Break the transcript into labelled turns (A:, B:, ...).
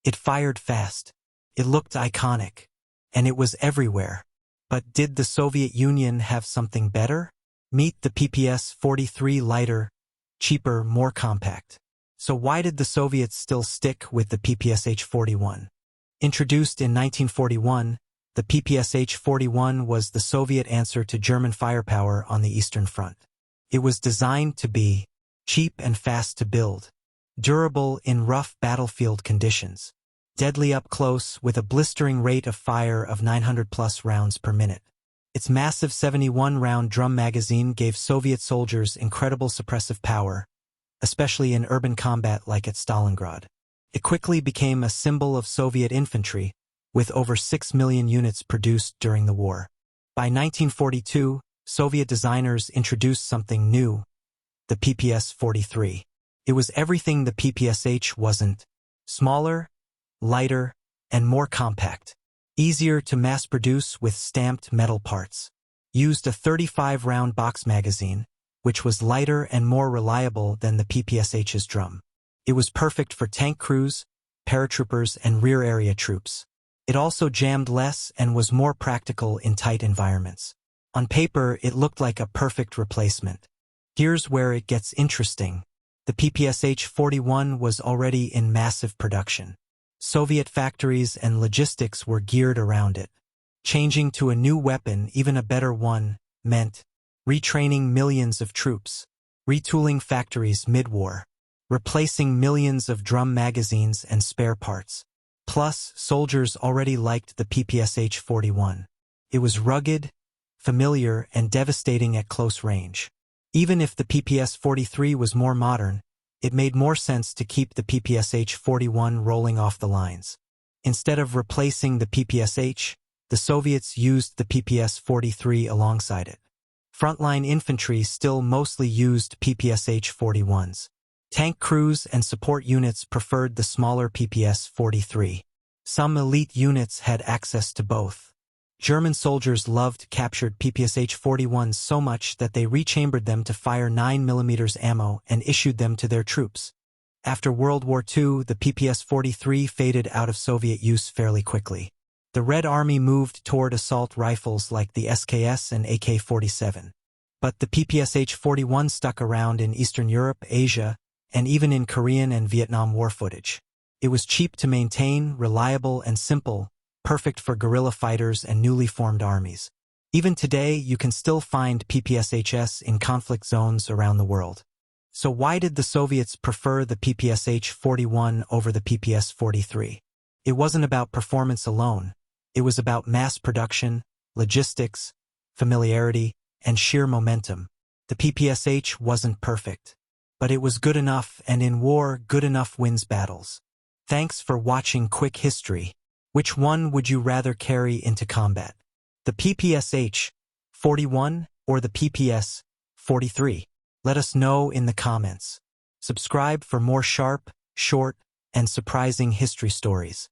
A: It fired fast. It looked iconic. And it was everywhere. But did the Soviet Union have something better? Meet the PPS-43, lighter, cheaper, more compact. So why did the Soviets still stick with the PPSh-41? Introduced in 1941, the PPSh-41 was the Soviet answer to German firepower on the Eastern Front. It was designed to be cheap and fast to build, durable in rough battlefield conditions, deadly up close with a blistering rate of fire of 900+ rounds per minute. Its massive 71-round drum magazine gave Soviet soldiers incredible suppressive power, especially in urban combat like at Stalingrad. It quickly became a symbol of Soviet infantry, with over 6 million units produced during the war. By 1942, Soviet designers introduced something new, the PPS-43. It was everything the PPSh wasn't: smaller, lighter, and more compact. Easier to mass-produce with stamped metal parts. Used a 35-round box magazine, which was lighter and more reliable than the PPSh's drum. It was perfect for tank crews, paratroopers, and rear area troops. It also jammed less and was more practical in tight environments. On paper, it looked like a perfect replacement. Here's where it gets interesting. The PPSh-41 was already in massive production. Soviet factories and logistics were geared around it. Changing to a new weapon, even a better one, meant retraining millions of troops, retooling factories mid-war, replacing millions of drum magazines and spare parts. Plus, soldiers already liked the PPSh-41. It was rugged, familiar, and devastating at close range. Even if the PPS-43 was more modern, it made more sense to keep the PPSh-41 rolling off the lines. Instead of replacing the PPSh, the Soviets used the PPS-43 alongside it. Frontline infantry still mostly used PPSh-41s. Tank crews and support units preferred the smaller PPS-43. Some elite units had access to both. German soldiers loved captured PPSh-41s so much that they rechambered them to fire 9mm ammo and issued them to their troops. After World War II, the PPS-43 faded out of Soviet use fairly quickly. The Red Army moved toward assault rifles like the SKS and AK-47. But the PPSh-41 stuck around in Eastern Europe, Asia, and even in Korean and Vietnam War footage. It was cheap to maintain, reliable, and simple, perfect for guerrilla fighters and newly formed armies. Even today, you can still find PPShs in conflict zones around the world. So why did the Soviets prefer the PPSh-41 over the PPS-43? It wasn't about performance alone. It was about mass production, logistics, familiarity, and sheer momentum. The PPSh wasn't perfect, but it was good enough, and in war, good enough wins battles. Thanks for watching Quick History. Which one would you rather carry into combat? The PPSh-41 or the PPS-43? Let us know in the comments. Subscribe for more sharp, short, and surprising history stories.